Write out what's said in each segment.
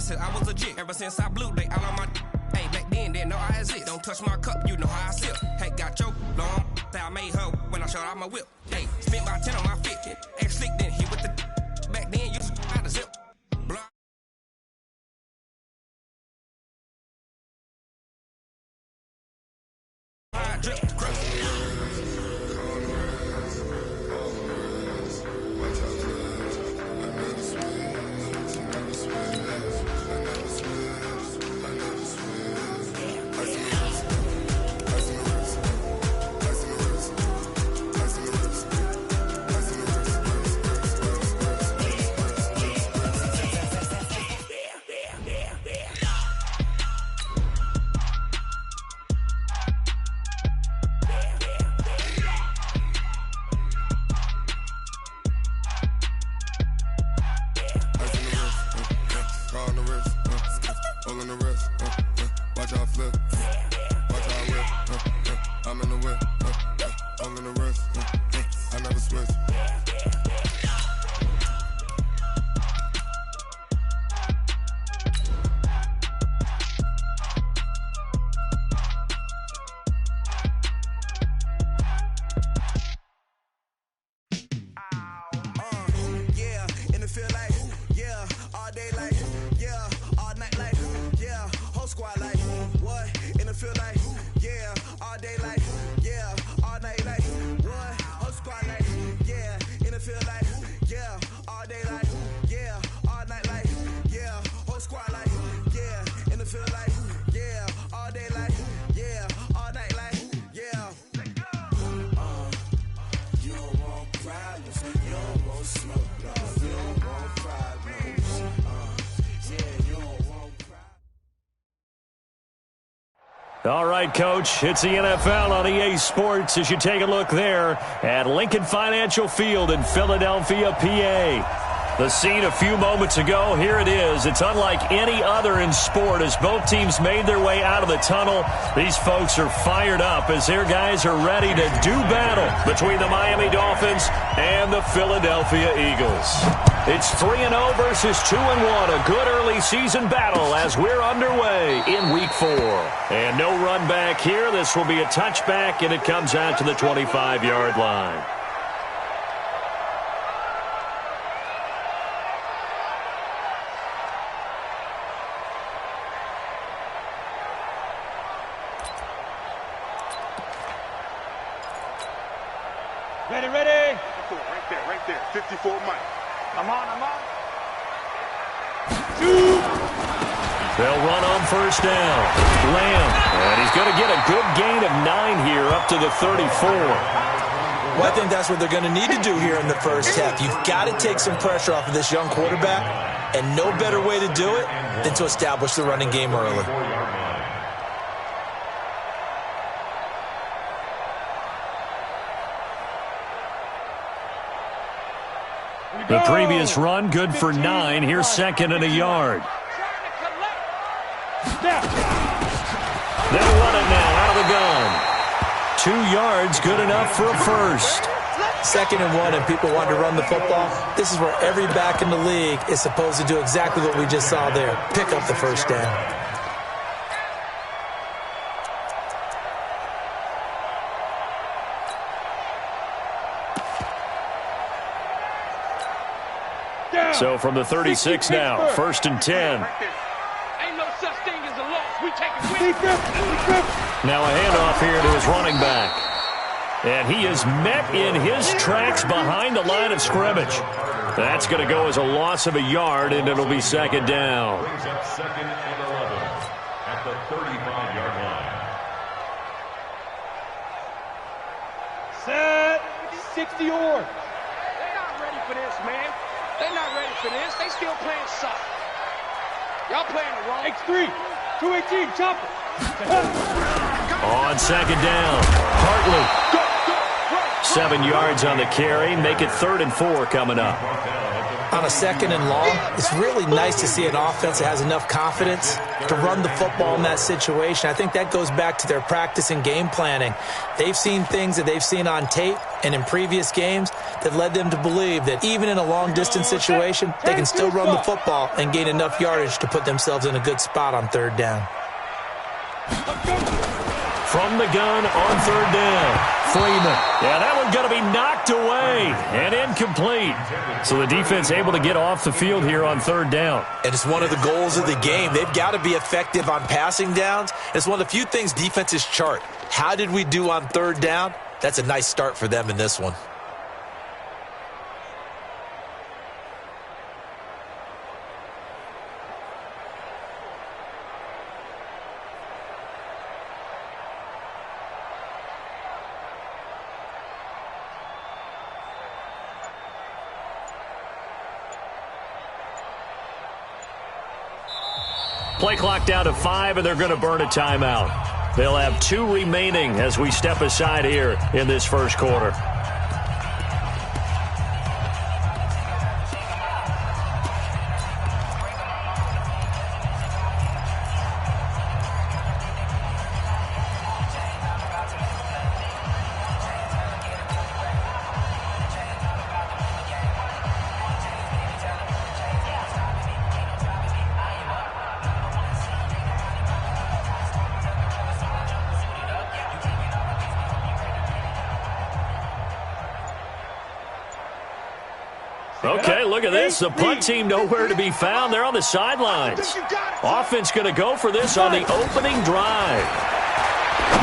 said I was legit. Ever since I blew, they all on my. Hey, back then, didn't know I exist. Don't touch my cup, you know how I sip. Hey, got your long. I made her when I showed out my whip. Hey, spent about 10 on my fit. Ex slick, then hit with the. Back then, you just out the zip. Blood. Drip, All right, Coach, it's the NFL on EA Sports as you take a look there at Lincoln Financial Field in Philadelphia, PA. The scene a few moments ago, here it is. It's unlike any other in sport as both teams made their way out of the tunnel. These folks are fired up as their guys are ready to do battle between the Miami Dolphins and the Philadelphia Eagles. It's 3-0 versus 2-1, a good early season battle as we're underway in Week 4. And no run back here. This will be a touchback, and it comes out to the 25-yard line. Ready. Right there. 54 Mike. I'm on. They'll run on first down. Lamb. And he's going to get a good gain of 9 here up to the 34. Well, I think that's what they're going to need to do here in the first half. You've got to take some pressure off of this young quarterback, and no better way to do it than to establish the running game early. The previous run, good for 9. Here's second and a yard. They'll run it now out of the gun. 2 yards, good enough for a first. 2nd and 1, and people want to run the football. This is where every back in the league is supposed to do exactly what we just saw there. Pick up the first down. So from the 36 now, 1st and 10. Ain't no such thing as a loss. We take it with. Now a handoff here to his running back. And he is met in his tracks behind the line of scrimmage. That's going to go as a loss of a yard, and it'll be second down. Brings up 2nd and 11 at the 35-yard line. Set. 60 or. They're not ready for this, man. They're not ready for this. They still playing soft. Y'all playing the wrong. X3. 218. Chop it. On second down, Hartley. 7 yards on the carry. Make it 3rd and 4 coming up. on a 2nd and long, it's really nice to see an offense that has enough confidence to run the football in that situation. I think that goes back to their practice and game planning. They've seen things that they've seen on tape and in previous games that led them to believe that even in a long-distance situation, they can still run the football and gain enough yardage to put themselves in a good spot on 3rd down. From the gun on 3rd down. Freeman. Yeah, that one's going to be knocked away and incomplete. So the defense able to get off the field here on 3rd down. And it's one of the goals of the game. They've got to be effective on passing downs. It's one of the few things defenses chart. How did we do on 3rd down? That's a nice start for them in this one. Play clock down to 5, and they're going to burn a timeout. They'll have 2 remaining as we step aside here in this first quarter. Okay, look at this. The punt team nowhere to be found. They're on the sidelines. Offense going to go for this on the opening drive.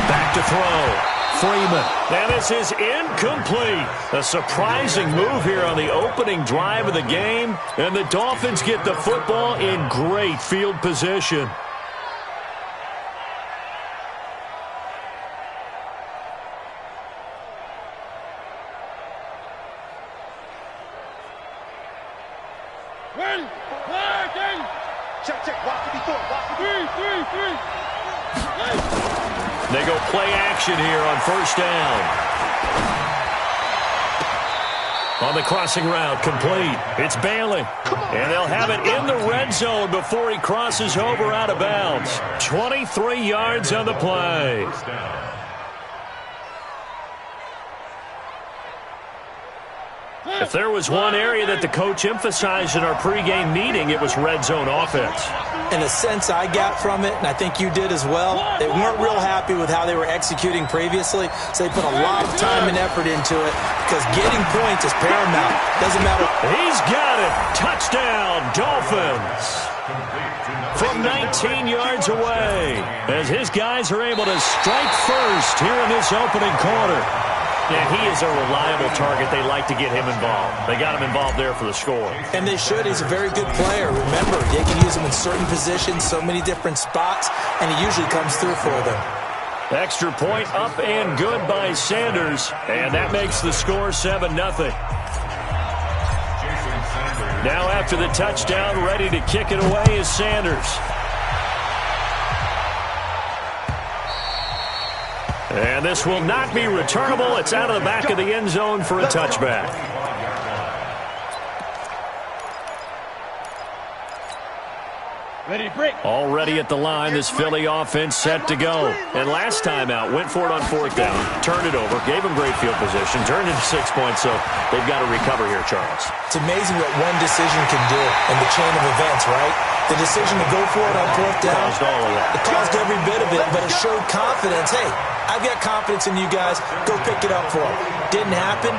Back to throw. Freeman. And this is incomplete. A surprising move here on the opening drive of the game. And the Dolphins get the football in great field position. They go play action here on 1st down. On the crossing route, complete. It's Bailey. And they'll have it in the red zone before he crosses over out of bounds. 23 yards on the play. If there was one area that the coach emphasized in our pregame meeting, it was red zone offense. In a sense I got from it, and I think you did as well, they weren't real happy with how they were executing previously, so they put a lot of time and effort into it because getting points is paramount. Doesn't matter. He's got it. Touchdown, Dolphins. From 19 yards away, as his guys are able to strike first here in this opening quarter. Yeah, he is a reliable target. They like to get him involved. They got him involved there for the score. And they should. He's a very good player. Remember, they can use him in certain positions, so many different spots, and he usually comes through for them. Extra point up and good by Sanders, and that makes the score 7-0. Now after the touchdown, ready to kick it away is Sanders. And this will not be returnable. It's out of the back of the end zone for a touchback. Already at the line, this Philly offense set to go. And last time out, went for it on 4th down, turned it over, gave them great field position, turned into 6 points, so they've got to recover here, Charles. It's amazing what one decision can do in the chain of events, right? The decision to go for it on 4th down, caused all of that. It caused every bit of it, but it showed confidence. Hey, I've got confidence in you guys. Go pick it up for them. Didn't happen.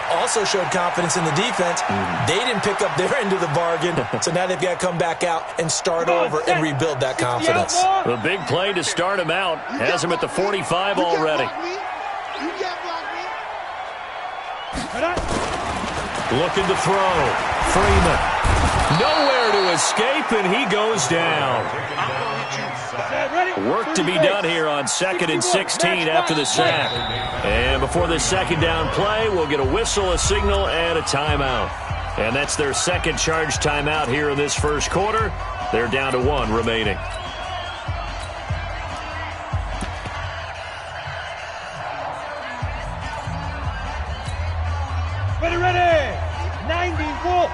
Also showed confidence in the defense. They didn't pick up their end of the bargain, so now they've got to come back out and start over and rebuild that confidence. The big play to start him out has him at the 45 already. Looking to throw. Freeman. Nowhere to escape, and he goes down. Work to be done here on 2nd and 16 after the sack. And before this 2nd down play, we'll get a whistle, a signal, and a timeout. And that's their second charge timeout here in this first quarter. They're down to 1 remaining. Ready. 90 Wolf.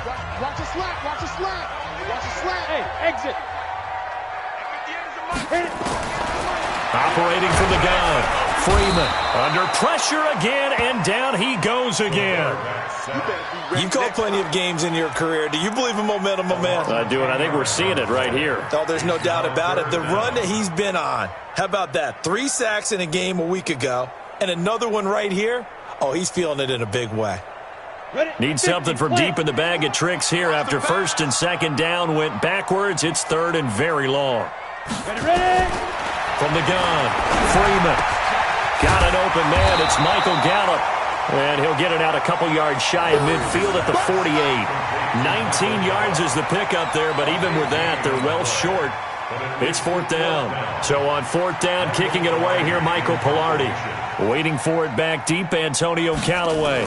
Watch a slap. Watch a slap. Watch a slap. Hey, exit. Operating from the gun. Freeman under pressure again, and down he goes again. You've called plenty of games in your career. Do you believe in momentum, my man? I do, and I think we're seeing it right here. Oh, there's no doubt about it. The run that he's been on. How about that? 3 sacks in a game a week ago, and another one right here. Oh, he's feeling it in a big way. Needs something from deep in the bag of tricks here after first and second down went backwards. It's third and very long. Ready? From the gun, Freeman. Got an open man. It's Michael Gallup. And he'll get it out a couple yards shy of midfield at the 48. 19 yards is the pickup there, but even with that, they're well short. It's fourth down. So on fourth down, kicking it away here, Michael Pilardi. Waiting for it back deep, Antonio Callaway.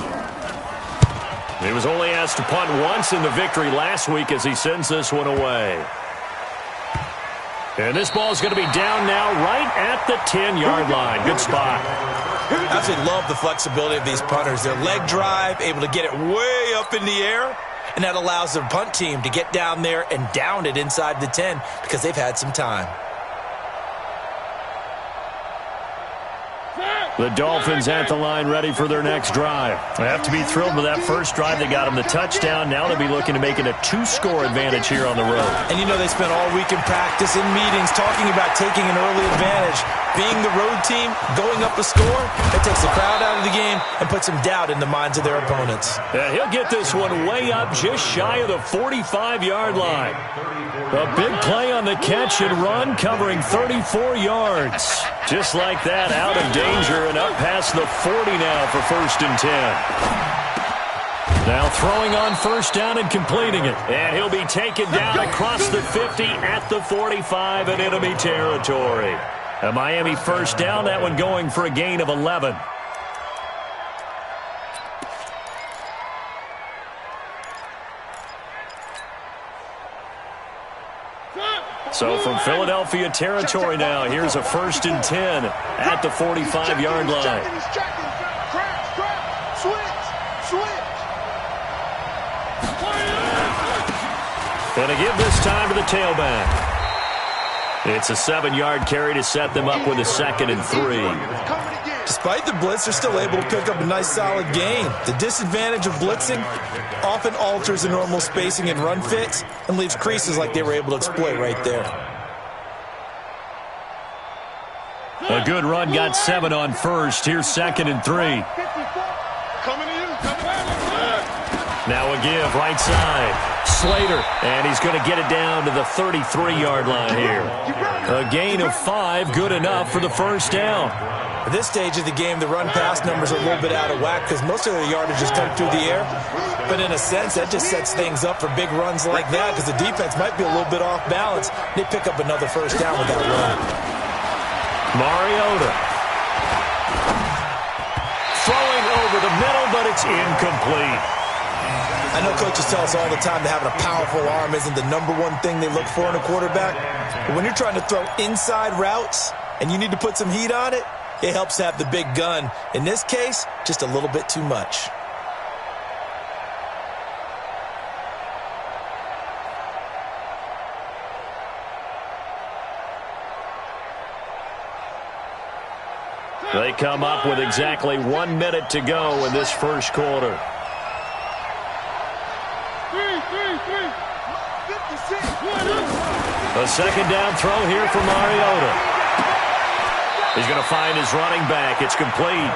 He was only asked to punt once in the victory last week as he sends this one away. And this ball is going to be down now right at the 10-yard line. Good spot. I absolutely love the flexibility of these punters. Their leg drive, able to get it way up in the air, and that allows their punt team to get down there and down it inside the 10 because they've had some time. The Dolphins at the line ready for their next drive. They have to be thrilled with that first drive. They got them the touchdown. Now they'll be looking to make it a 2-score advantage here on the road. And you know they spent all week in practice, in meetings, talking about taking an early advantage. Being the road team, going up a score, that takes the crowd out of the game and puts some doubt in the minds of their opponents. Yeah, he'll get this one way up just shy of the 45-yard line. A big play on the catch and run, covering 34 yards. Just like that, out of danger and up past the 40 now for first and 10. Now throwing on first down and completing it. And he'll be taken down across the 50 at the 45 in enemy territory. A Miami first down, that one going for a gain of 11. So from Philadelphia territory now, here's a first and 10 at the 45-yard line. And a give this time to the tailback. It's a 7-yard carry to set them up with a 2nd and 3. Despite the blitz, they're still able to pick up a nice solid gain. The disadvantage of blitzing often alters the normal spacing and run fits and leaves creases like they were able to exploit right there. A good run, got 7 on first. Here's 2nd and 3. Now a give, right side. Slater, and he's going to get it down to the 33-yard line here. A gain of 5, good enough for the first down. At this stage of the game, the run-pass numbers are a little bit out of whack because most of their yardage is come through the air. But in a sense, that just sets things up for big runs like that because the defense might be a little bit off balance. They pick up another first down with that run. Mariota. Throwing over the middle, but it's incomplete. I know coaches tell us all the time that having a powerful arm isn't the #1 thing they look for in a quarterback. But when you're trying to throw inside routes and you need to put some heat on it, it helps to have the big gun. In this case, just a little bit too much. They come up with exactly 1 minute to go in this first quarter. A second down throw here for Mariota. He's going to find his running back. It's complete.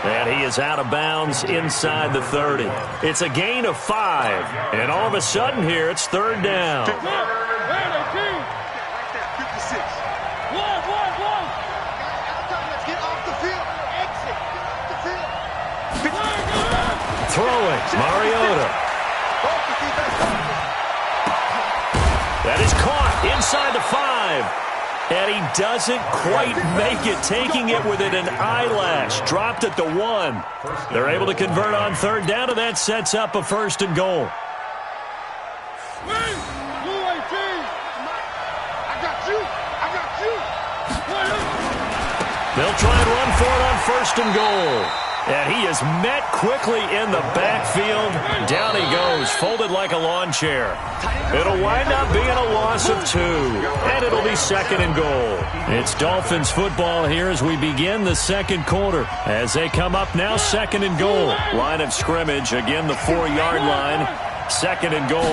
And he is out of bounds inside the 30. It's a gain of 5. And all of a sudden here, it's third down. Throwing, Mariota. That is caught inside the 5. And he doesn't quite make it, taking it within an eyelash. Dropped at the 1. They're able to convert on third down, and that sets up a first and goal. They'll try and run for it on first and goal. And he is met quickly in the backfield. Down he goes, folded like a lawn chair. It'll wind up being a loss of 2, and it'll be 2nd and goal. It's Dolphins football here as we begin the second quarter. As they come up now, 2nd and goal. Line of scrimmage, again the 4-yard line. 2nd and goal.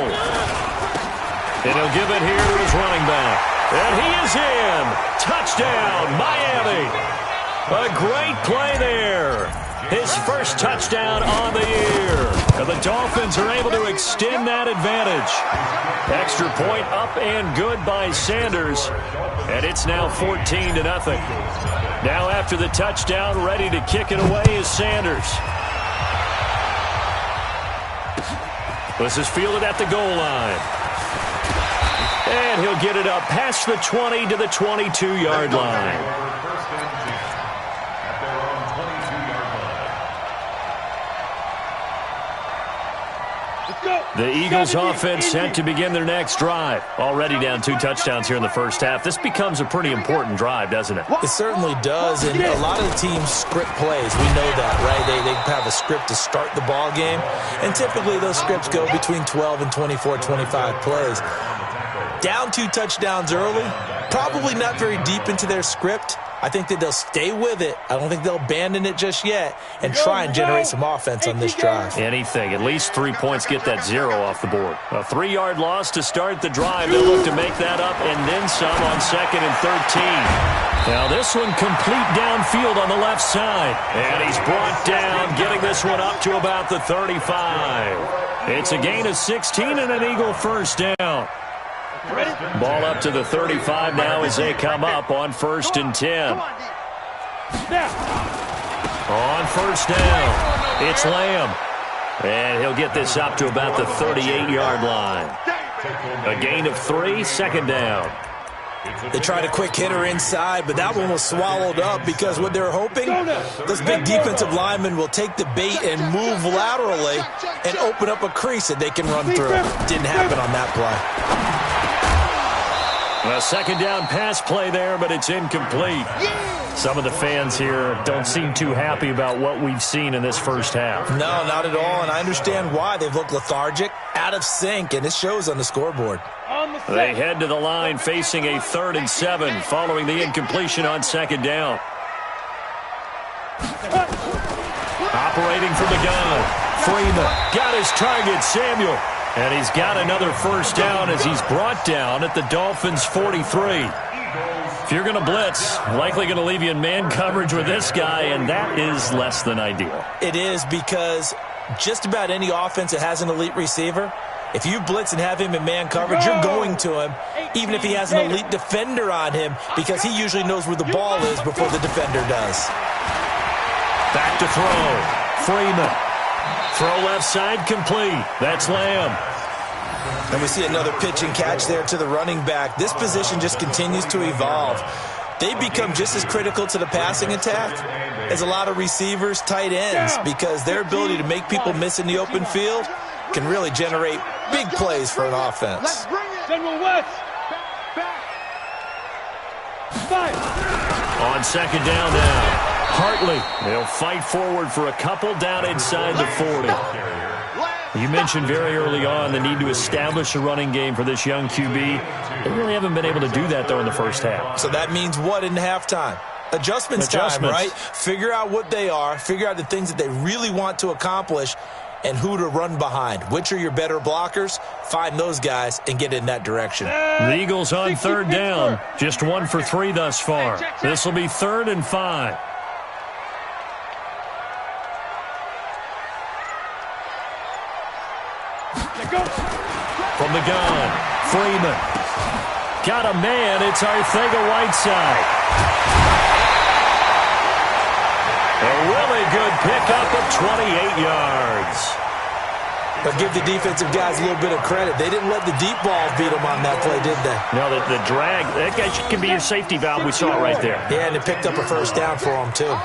And he'll give it here to his running back. And he is in. Touchdown, Miami. A great play there. His first touchdown on the year. And the Dolphins are able to extend that advantage. Extra point up and good by Sanders. And it's now 14-0. Now after the touchdown, ready to kick it away is Sanders. This is fielded at the goal line. And he'll get it up past the 20 to the 22-yard line. The Eagles offense set to begin their next drive. Already down 2 touchdowns here in the first half. This becomes a pretty important drive, doesn't it? It certainly does, and a lot of the teams script plays. We know that, right? They have a script to start the ball game, and typically those scripts go between 12 and 24, 25 plays. Down 2 touchdowns early, probably not very deep into their script. I think that they'll stay with it. I don't think they'll abandon it just yet and try and generate some offense on this drive. Anything. At least 3 points get that 0 off the board. A 3-yard loss to start the drive. They'll look to make that up and then some on 2nd and 13. Now this one complete downfield on the left side. And he's brought down, getting this one up to about the 35. It's a gain of 16 and an Eagle first down. Ball up to the 35 now as they come up on 1st and 10. On 1st down, it's Lamb. And he'll get this up to about the 38-yard line. A gain of 3, 2nd down. They tried a quick hitter inside, but that one was swallowed up because what they're hoping, those big defensive linemen will take the bait and move laterally and open up a crease that they can run through. Didn't happen on that play. A 2nd down pass play there, but it's incomplete. Some of the fans here don't seem too happy about what we've seen in this first half. No, not at all, and I understand why. They've looked lethargic, out of sync, and it shows on the scoreboard. They head to the line facing a 3rd and 7 following the incompletion on 2nd down. Operating from the gun, Freeman got his target, Samuel. And he's got another first down as he's brought down at the Dolphins' 43. If you're going to blitz, likely going to leave you in man coverage with this guy, and that is less than ideal. It is, because just about any offense that has an elite receiver, if you blitz and have him in man coverage, you're going to him, even if he has an elite defender on him, because he usually knows where the ball is before the defender does. Back to throw. Freeman. Throw left side complete. That's Lamb. And we see another pitch and catch there to the running back. This position just continues to evolve. They become just as critical to the passing attack as a lot of receivers, tight ends, because their ability to make people miss in the open field can really generate big plays for an offense. On 2nd down now. Hartley, they'll fight forward for a couple down inside the 40. You mentioned very early on the need to establish a running game for this young QB. They really haven't been able to do that, though, in the first half. So that means what in halftime? Adjustments time, right? Figure out what they are, figure out the things that they really want to accomplish, and who to run behind. Which are your better blockers? Find those guys and get in that direction. The Eagles on 3rd down. Just 1 for 3 thus far. This will be 3rd and 5. From the gun, Freeman. Got a man, it's Arcega-Whiteside. A really good pickup of 28 yards. But give the defensive guys a little bit of credit. They didn't let the deep ball beat them on that play, did they? No, the drag, that guy can be your safety valve. We saw it right there. Yeah, and it picked up a first down for them, too.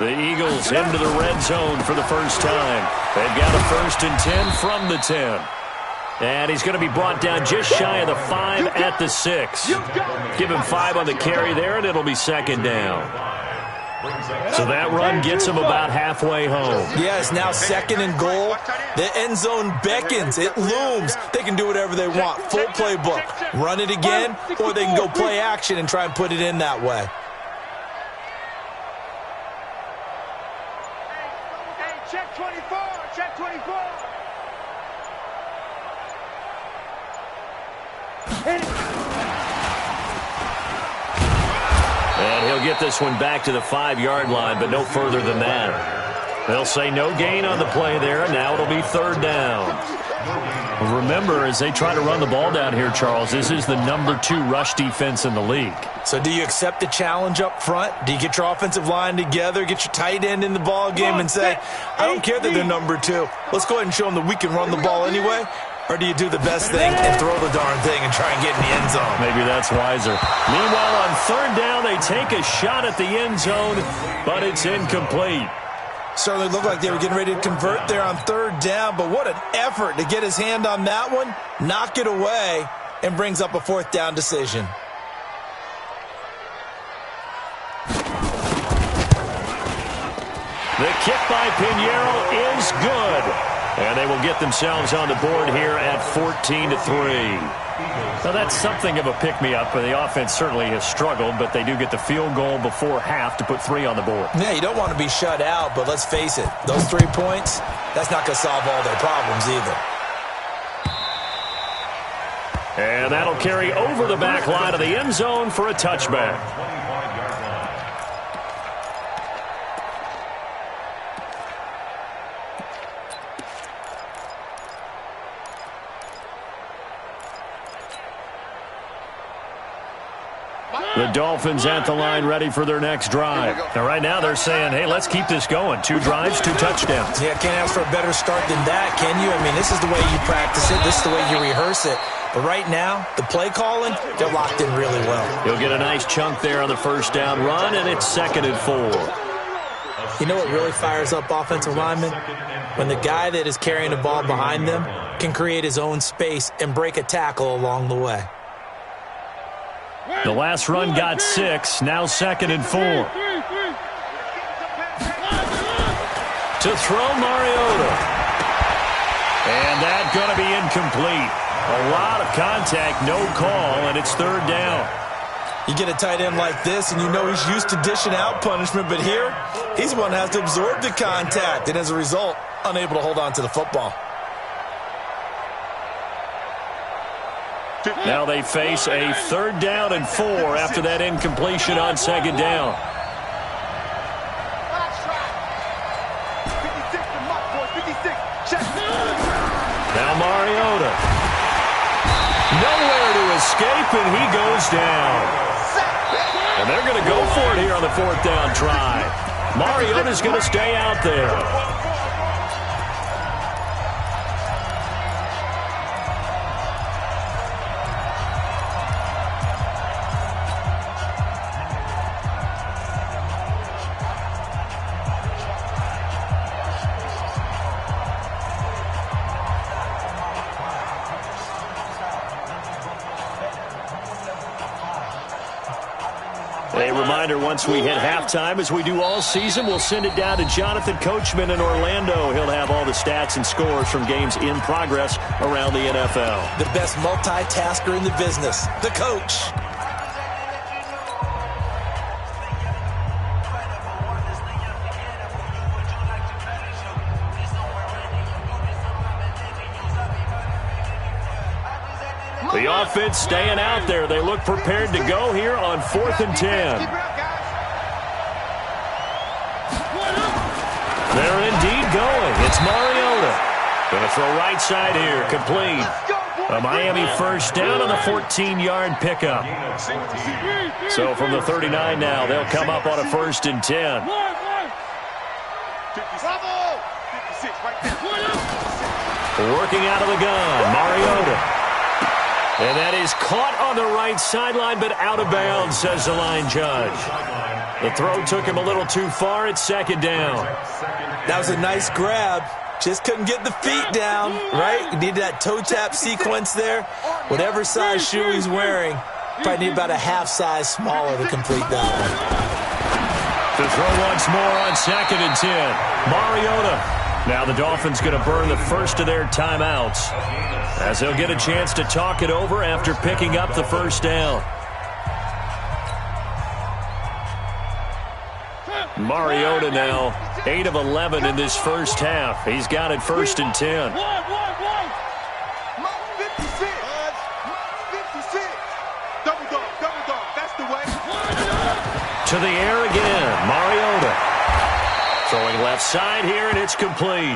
The Eagles into the red zone for the first time. They've got a 1st and 10 from the 10. And he's going to be brought down just shy of the 5 at the 6. Give him 5 on the carry there, and it'll be 2nd down. So that run gets them about halfway home. Yeah, it's now 2nd and goal. The end zone beckons. It looms. They can do whatever they want. Full playbook. Run it again, or they can go play action and try and put it in that way. Hey, check 24. Check 24. And he'll get this one back to the 5-yard line, but no further than that. They'll say no gain on the play there, and now it'll be 3rd down. Well, remember, as they try to run the ball down here, Charles, this is the number 2 rush defense in the league. So do you accept the challenge up front? Do you get your offensive line together, get your tight end in the ball game and say, I don't care that they're number 2. Let's go ahead and show them that we can run the ball anyway? Or do you do the best thing and throw the darn thing and try and get in the end zone? Maybe that's wiser. Meanwhile, on 3rd down, they take a shot at the end zone, but it's incomplete. Certainly looked like they were getting ready to convert there on 3rd down, but what an effort to get his hand on that one, knock it away, and brings up a 4th down decision. The kick by Pinheiro is good. And they will get themselves on the board here at 14-3. Now, that's something of a pick-me-up. The offense certainly has struggled, but they do get the field goal before half to put 3 on the board. Yeah, you don't want to be shut out, but let's face it, those 3 points, that's not going to solve all their problems either. And that'll carry over the back line of the end zone for a touchback. The Dolphins at the line ready for their next drive. Now, right now they're saying, hey, let's keep this going. 2 drives, 2 touchdowns. Yeah, can't ask for a better start than that, can you? I mean, this is the way you practice it. This is the way you rehearse it. But right now, the play calling, they're locked in really well. He'll get a nice chunk there on the 1st down run, and it's 2nd and 4. You know what really fires up offensive linemen? When the guy that is carrying the ball behind them can create his own space and break a tackle along the way. The last run got 6, now 2nd and 4. To throw Mariota. And that's going to be incomplete. A lot of contact, no call, and it's 3rd down. You get a tight end like this, and you know he's used to dishing out punishment, but here, he's the one that has to absorb the contact, and as a result, unable to hold on to the football. Now they face a 3rd down and 4 after that incompletion on 2nd down. Now Mariota. Nowhere to escape, and he goes down. And they're going to go for it here on the 4th down try. Mariota's going to stay out there. A reminder, once we hit halftime, as we do all season, we'll send it down to Jonathan Coachman in Orlando. He'll have all the stats and scores from games in progress around the NFL. The best multitasker in the business, the coach. The offense staying out there. They look prepared to go here on 4th and 10. They're indeed going. It's Mariota. Going to throw right side here. Complete. A Miami 1st down on the 14-yard pickup. So from the 39 now, they'll come up on a 1st and 10. Working out of the gun, Mariota. And that is caught on the right sideline, but out of bounds, says the line judge. The throw took him a little too far. It's 2nd down. That was a nice grab. Just couldn't get the feet down, right? You needed that toe tap sequence there. Whatever size shoe he's wearing, probably need about a half size smaller to complete that one. To throw once more on 2nd and 10. Mariota. Now the Dolphins going to burn the first of their timeouts as they'll get a chance to talk it over after picking up the first down. Mariota now 8 of 11 in this first half. He's got it 1st and 10. To the air again, Mariota. Throwing left side here, and it's complete.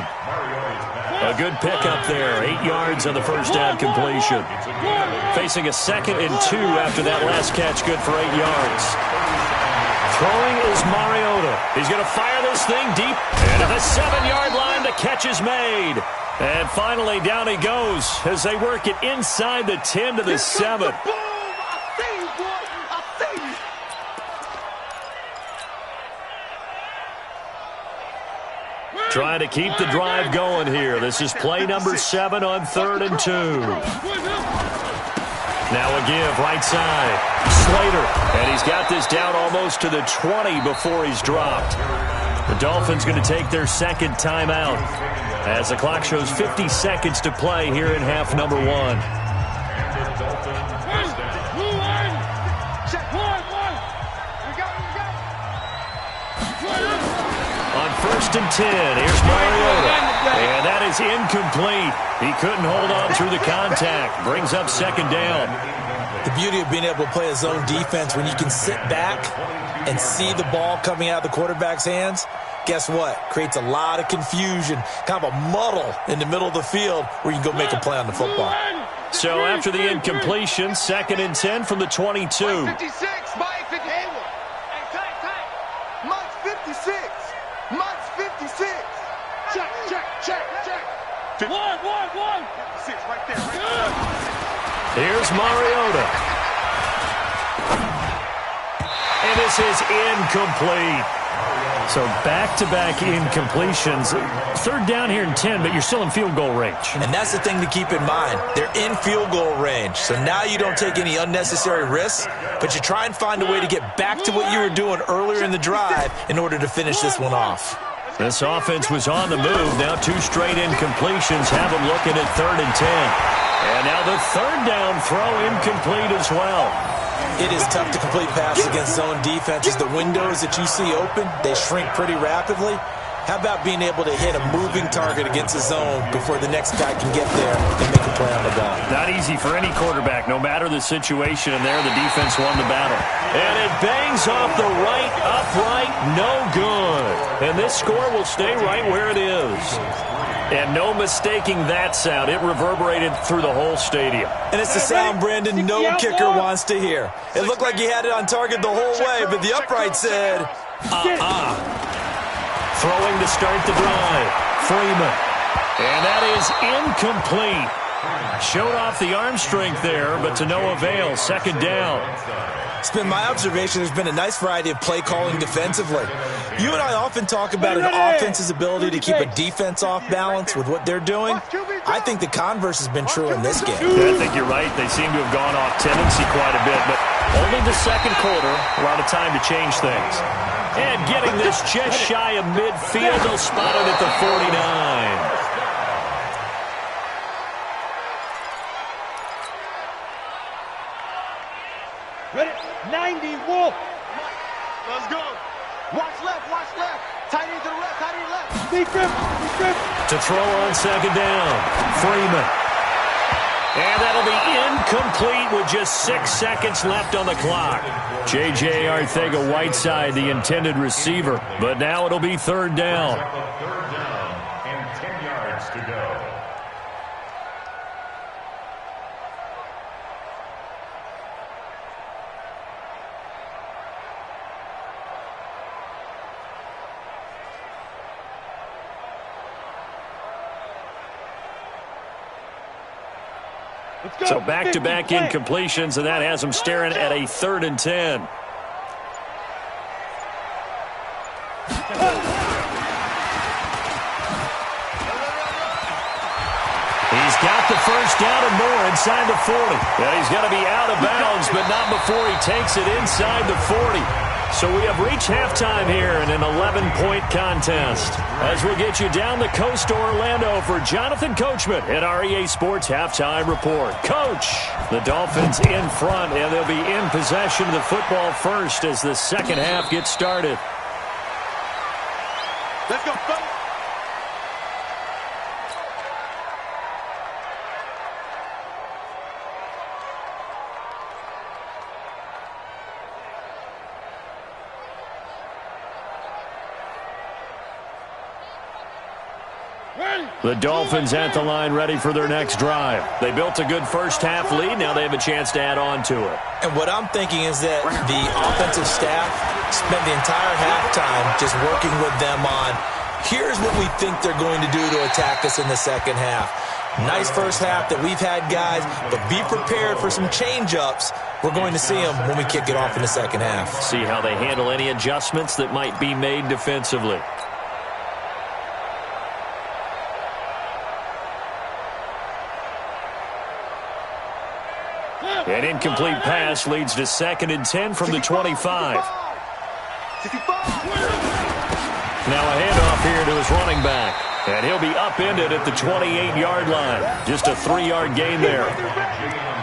A good pickup there. 8 yards on the first down completion. Facing a 2nd and 2 after that last catch, good for 8 yards. Throwing is Mariota. He's going to fire this thing deep. And at the 7-yard line, the catch is made. And finally, down he goes as they work it inside the 10 to the 7. Trying to keep the drive going here. This is play number 7 on 3rd and 2. Now a give, right side. Slater, and he's got this down almost to the 20 before he's dropped. The Dolphins going to take their 2nd timeout as the clock shows 50 seconds to play here in half number 1. On 1st and 10, here's Mariota. And that is incomplete. He couldn't hold on through the contact. Brings up 2nd down. The beauty of being able to play a zone defense when you can sit back and see the ball coming out of the quarterback's hands, guess what? Creates a lot of confusion, kind of a muddle in the middle of the field where you can go make a play on the football. So after the incompletion, 2nd and 10 from the 22. 56, Mike 50. Hey, Mike's 56. Mike's 56. Check. 1. 56 right there. Here's Mariota. And this is incomplete. So back-to-back incompletions. 3rd down here in 10, but you're still in field goal range. And that's the thing to keep in mind. They're in field goal range. So now you don't take any unnecessary risks, but you try and find a way to get back to what you were doing earlier in the drive in order to finish this one off. This offense was on the move. Now 2 straight incompletions have them looking at 3rd and 10. And now the 3rd down throw incomplete as well. It is tough to complete passes against zone defenses. The windows that you see open, they shrink pretty rapidly. How about being able to hit a moving target against a zone before the next guy can get there and make a play on the ball? Not easy for any quarterback, no matter the situation. And there, the defense won the battle. And it bangs off the right upright, no good. And this score will stay right where it is. And no mistaking that sound. It reverberated through the whole stadium. And it's the sound, Brandon, no kicker wants to hear. It looked like he had it on target the whole way, but the upright said, Throwing to start the drive. Freeman. And that is incomplete. Showed off the arm strength there, but to no avail. 2nd down. It's been my observation there's been a nice variety of play calling defensively. You and I often talk about an offense's ability to keep a defense off balance with what they're doing. I think the converse has been true in this game. Yeah, I think you're right. They seem to have gone off tendency quite a bit, but only the 2nd quarter, a lot of time to change things. And getting this just shy of midfield, they'll spot it at the 49. Ready? 90, Wolf. Let's go. Watch left. Tight end to the left, tight end left. Deep grip. To throw on 2nd down. Freeman. And that'll be incomplete with just 6 seconds left on the clock. J.J. Arcega-Whiteside, the intended receiver. But now it'll be 3rd down. 3rd down and 10 yards to go. So back-to-back incompletions, and that has them staring at a 3rd and 10. He's got the first down and more inside the 40. Yeah, he's got to be out of bounds, but not before he takes it inside the 40. So we have reached halftime here in an 11-point contest. As we'll get you down the coast to Orlando for Jonathan Coachman at our EA Sports Halftime Report. Coach, the Dolphins in front, and they'll be in possession of the football first as the second half gets started. Let's go, fellas. The Dolphins at the line ready for their next drive. They built a good first half lead. Now they have a chance to add on to it. And what I'm thinking is that the offensive staff spent the entire halftime just working with them on, here's what we think they're going to do to attack us in the second half. Nice first half that we've had, guys, but be prepared for some change-ups. We're going to see them when we kick it off in the second half. See how they handle any adjustments that might be made defensively. An incomplete pass leads to 2nd and 10 from the 25. Now a handoff here to his running back. And he'll be upended at the 28-yard line. Just a 3-yard gain there.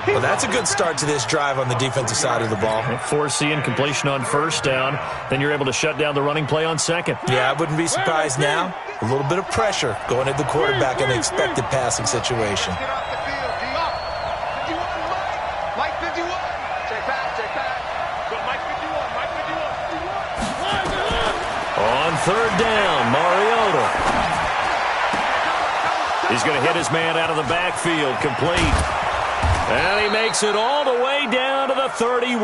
Well, that's a good start to this drive on the defensive side of the ball. Force the incompletion on first down. Then you're able to shut down the running play on second. Yeah, I wouldn't be surprised now. A little bit of pressure going at the quarterback in the expected passing situation. On third down, Mariota. He's going to hit his man out of the backfield, complete. And he makes it all the way down to the 31.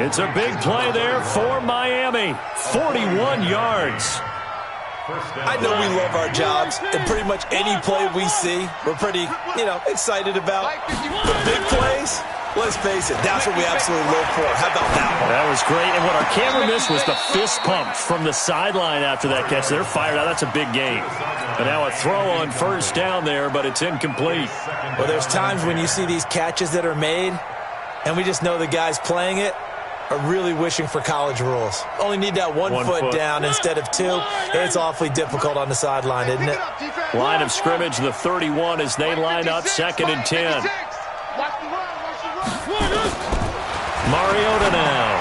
It's a big play there for Miami. 41 yards. I know we love our jobs, and pretty much any play we see, we're pretty, excited about. The big plays, let's face it, that's what we absolutely live for. How about that one? That was great, and what our camera missed was the fist pump from the sideline after that catch. They're fired out. That's a big gain. But now a throw on first down there, but it's incomplete. Well, there's times when you see these catches that are made, and we just know the guys playing it are really wishing for college rules. Only need that one foot down instead of two. It's awfully difficult on the sideline, isn't it? Line of scrimmage, the 31 as they line up, 2nd and 10. Mariota now.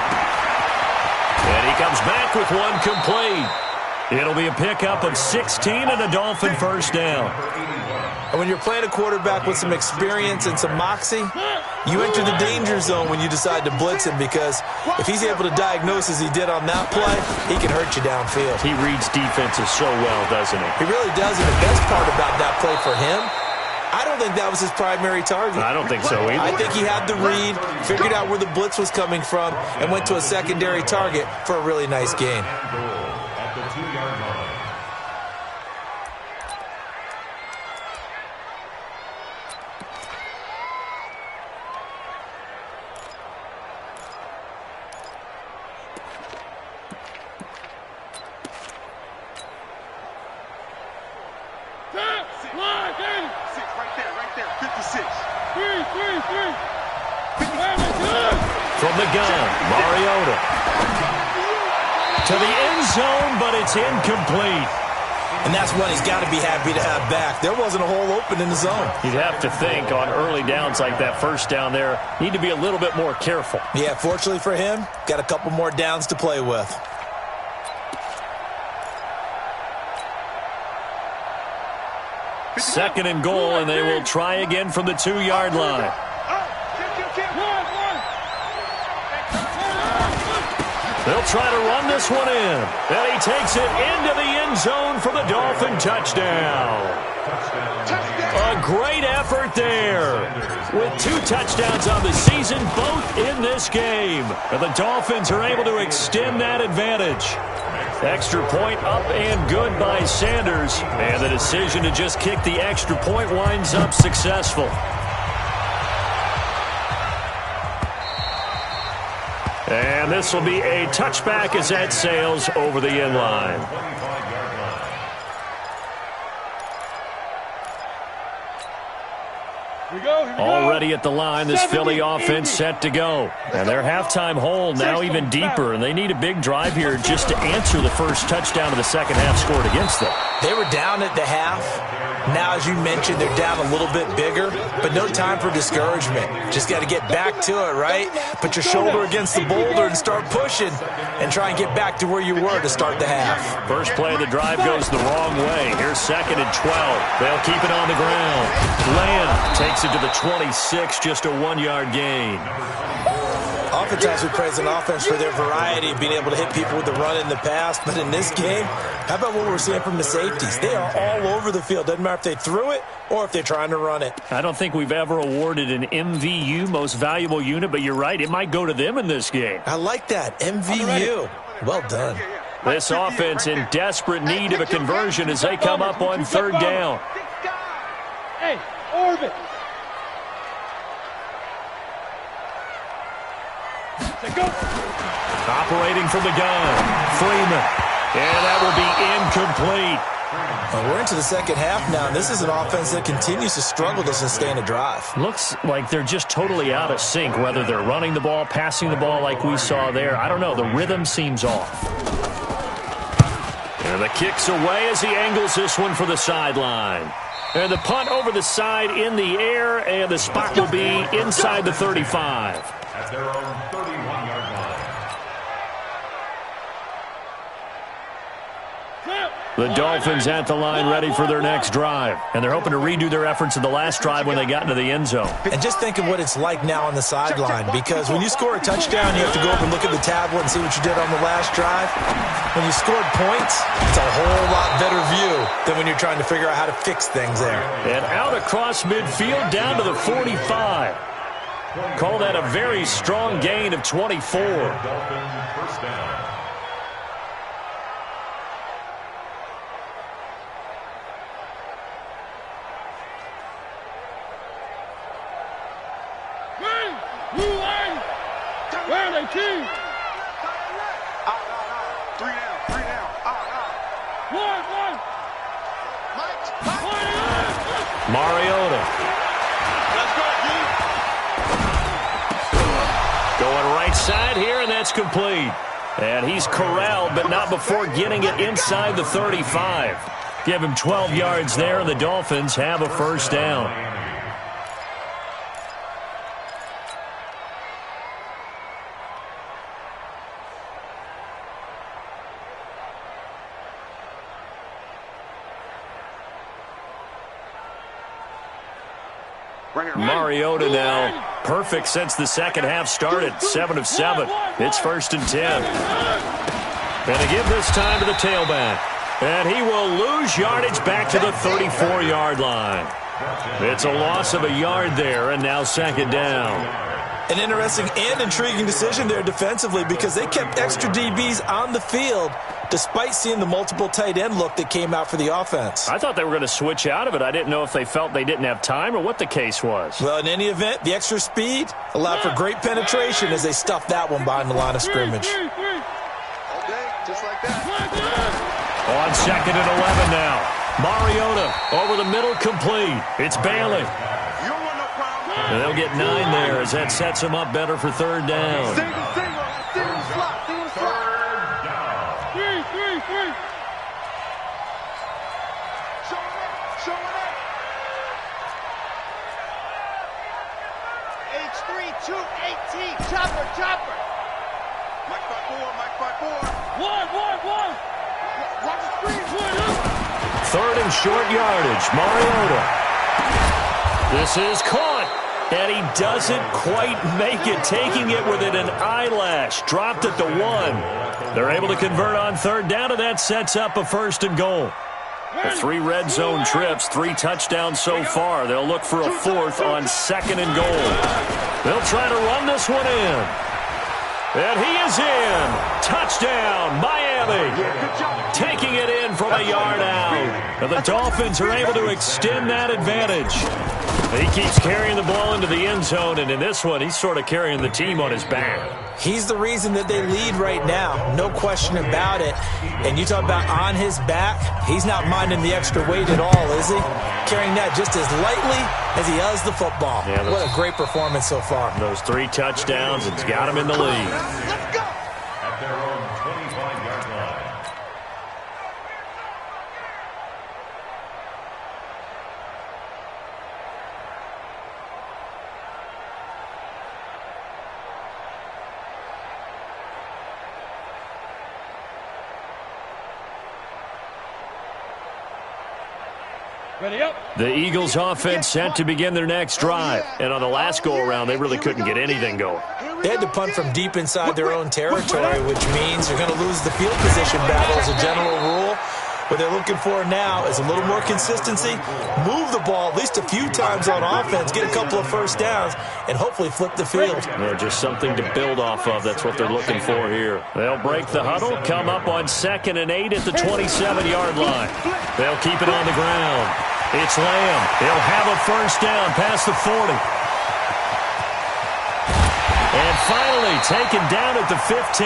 And he comes back with one complete. It'll be a pickup of 16 and a Dolphin first down. And when you're playing a quarterback with some experience and some moxie, you enter the danger zone when you decide to blitz him, because if he's able to diagnose as he did on that play, he can hurt you downfield. He reads defenses so well, doesn't he? He really does, and the best part about that play for him, I don't think that was his primary target. I don't think so either. I think he had the read, figured out where the blitz was coming from, and went to a secondary target for a really nice gain. At the 2-yard line. From the gun, Mariota. To the end zone, but it's incomplete. And that's one he's got to be happy to have back. There wasn't a hole open in the zone. You'd have to think on early downs like that first down there, need to be a little bit more careful. Yeah, fortunately for him, got a couple more downs to play with. Second and goal, and they will try again from the 2-yard line. They'll try to run this one in. And he takes it into the end zone for the Dolphin touchdown. A great effort there. With 2 touchdowns on the season, both in this game. And the Dolphins are able to extend that advantage. Extra point up and good by Sanders. And the decision to just kick the extra point winds up successful. And this will be a touchback as that sails over the end line. Already at the line, this Philly offense set to go. And their halftime hole now even deeper, and they need a big drive here just to answer the first touchdown of the second half scored against them. They were down at the half. Now, as you mentioned, they're down a little bit bigger, but no time for discouragement. Just got to get back to it, right? Put your shoulder against the boulder and start pushing and try and get back to where you were to start the half. First play of the drive goes the wrong way. Here's 2nd and 12. They'll keep it on the ground. Lamb takes it to the 26, just a 1-yard gain. Oftentimes we praise an offense for their variety of being able to hit people with the run in the past, but in this game, how about what we're seeing from the safeties? They are all over the field. Doesn't matter if they threw it or if they're trying to run it. I don't think we've ever awarded an MVU, most valuable unit, but you're right, it might go to them in this game. I like that, MVU. Well done. This offense in desperate need of a conversion as they come up on 3rd down. Hey, orbit. Operating from the gun, Freeman. And that will be incomplete. Well, we're into the second half now, and this is an offense that continues to struggle to sustain a drive. Looks like they're just totally out of sync, whether they're running the ball, passing the ball like we saw there. I don't know. The rhythm seems off. And the kick's away as he angles this one for the sideline. And the punt over the side in the air, and the spot will be inside the 35. At their own 31-yard line. The Dolphins at the line ready for their next drive. And they're hoping to redo their efforts in the last drive when they got into the end zone. And just think of what it's like now on the sideline, because when you score a touchdown, you have to go over and look at the tablet and see what you did on the last drive. When you scored points, it's a whole lot better view than when you're trying to figure out how to fix things there. And out across midfield down to the 45. Call that a very strong gain of 24. Dolphins first down. Where are they, team? 3 down. One. Mariota. Let's go, Going right side here, and that's complete. And he's corralled, but not before getting it inside the 35. Give him 12 yards there, and the Dolphins have a first down. Mariota now perfect since the second half started. 7 of 7. It's 1st and 10. And to give this time to the tailback. And he will lose yardage back to the 34-yard line. It's a loss of a yard there, and now 2nd down. An interesting and intriguing decision there defensively, because they kept extra DBs on the field despite seeing the multiple tight end look that came out for the offense. I thought they were going to switch out of it. I didn't know if they felt they didn't have time or what the case was. Well, in any event, the extra speed allowed for great penetration as they stuffed that one behind the line of scrimmage. All day, just like that. On 2nd and 11 now. Mariota over the middle, complete. It's Bailey. You don't want no problem. And they'll get 9 there as that sets them up better for 3rd down. Single slot. Three. Showing it. H3, 218. Chopper. Mike 5-4. One. Watch the screen. 3rd and short yardage. Mariota. This is caught. And he doesn't quite make it, taking it within an eyelash. Dropped at the 1. They're able to convert on 3rd down, and that sets up a 1st and goal. The 3 red zone trips, 3 touchdowns so far. They'll look for a 4th on 2nd and goal. They'll try to run this one in. And he is in. Touchdown, Miami. Miami, taking it in from a yard out. And the Dolphins are able to extend that advantage. He keeps carrying the ball into the end zone, and in this one, he's sort of carrying the team on his back. He's the reason that they lead right now, no question about it. And you talk about on his back, he's not minding the extra weight at all, is he? Carrying that just as lightly as he does the football. Yeah, what a great performance so far. Those 3 touchdowns, it's got him in the lead. Let's go. At their own 25-yard line. Ready up. The Eagles offense set to begin their next drive. And on the last go-around, they really couldn't get anything going. They had to punt from deep inside their own territory, which means you're going to lose the field position battle as a general rule. What they're looking for now is a little more consistency, move the ball at least a few times on offense, get a couple of first downs, and hopefully flip the field. Yeah, just something to build off of. That's what they're looking for here. They'll break the huddle, come up on 2nd and 8 at the 27-yard line. They'll keep it on the ground. It's Lamb. He'll have a first down past the 40. And finally taken down at the 15.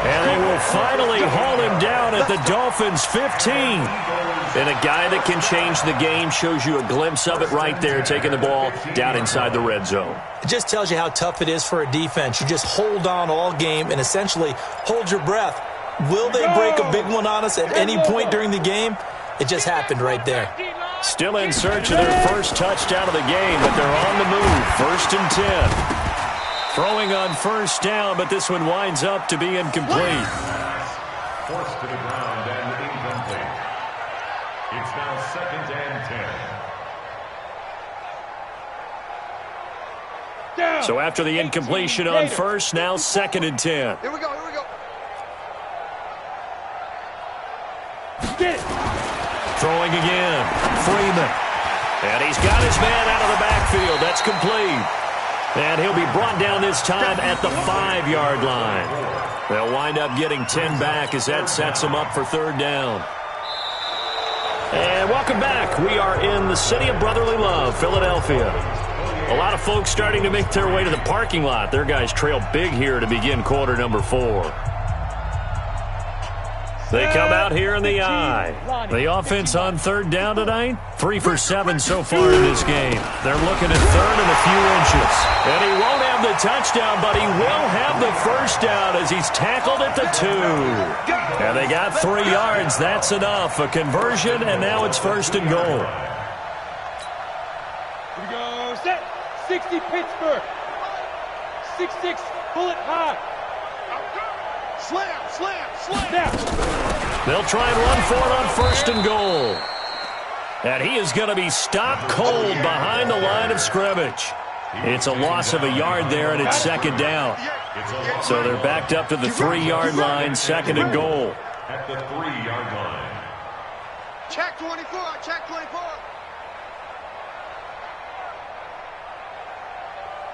And they will finally haul him down at the Dolphins' 15. And a guy that can change the game, shows you a glimpse of it right there, taking the ball down inside the red zone. It just tells you how tough it is for a defense. You just hold on all game and essentially hold your breath. Will they break a big one on us at any point during the game? It just happened right there. Still in search of their first touchdown of the game, but they're on the move. 1st and 10. Throwing on first down, but this one winds up to be incomplete. Forced to the ground and incomplete. It's now 2nd and 10. Down. So after the incompletion on first, now 2nd and 10. Here we go, here we go. Get it. Throwing again. Freeman. And he's got his man out of the backfield. That's complete. And he'll be brought down this time at the 5-yard line. They'll wind up getting 10 back as that sets them up for 3rd down. And welcome back. We are in the city of brotherly love, Philadelphia. A lot of folks starting to make their way to the parking lot. Their guys trail big here to begin quarter number 4. They come out here in the eye. The offense on 3rd down tonight, 3 for 7 so far in this game. They're looking at 3rd and a few inches. And he won't have the touchdown, but he will have the first down as he's tackled at the 2. And they got 3 yards. That's enough. A conversion, and now it's 1st and goal. Here we go. Set. 60 Pittsburgh. 6-6. Bullet high. Slam, slam, slam. Now. They'll try and run for it on 1st and goal. And he is going to be stopped cold behind the line of scrimmage. It's a loss of a yard there, and it's 2nd down. So they're backed up to the 3-yard line, 2nd and goal. At the 3-yard line. Check 24, check 24.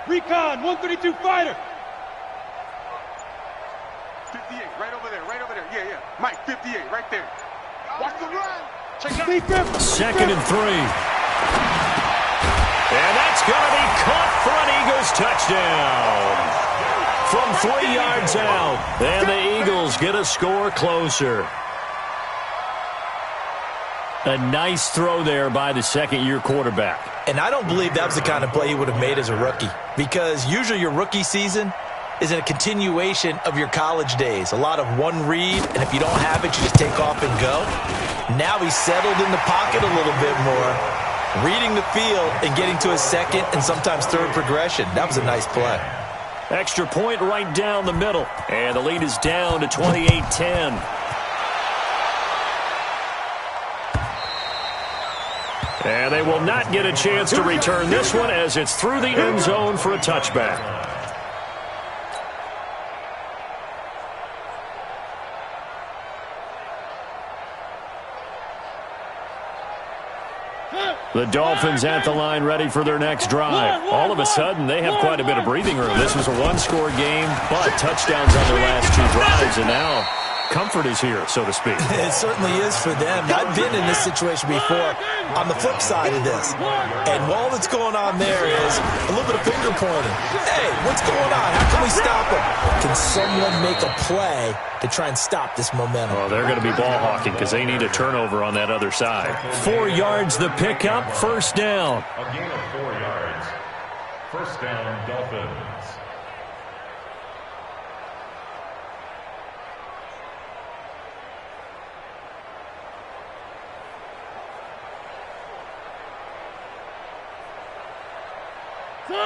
Recon, 132 fighter. 58, right over there, right over there. Yeah, yeah. Mike, 58, right there. Watch the run. Check it out. 2nd and 3. And that's going to be caught for an Eagles touchdown. From 3 yards out. And the Eagles get a score closer. A nice throw there by the 2nd-year quarterback. And I don't believe that was the kind of play he would have made as a rookie. Because usually your rookie season is a continuation of your college days. A lot of one read, and if you don't have it, you just take off and go. Now he's settled in the pocket a little bit more, reading the field and getting to his 2nd and sometimes 3rd progression. That was a nice play. Extra point right down the middle. And the lead is down to 28-10. And they will not get a chance to return this one as it's through the end zone for a touchback. The Dolphins at the line ready for their next drive. All of a sudden, they have quite a bit of breathing room. This was a one-score game, but touchdowns on their last 2 drives, and now comfort is here, so to speak. It certainly is for them. I've been in this situation before on the flip side of this. And all that's going on there is a little bit of finger pointing. Hey, what's going on? How can we stop them? Can someone make a play to try and stop this momentum? Well, they're going to be ball hawking because they need a turnover on that other side. 4 yards the pickup, first down. A gain of 4 yards. First down, Dolphins.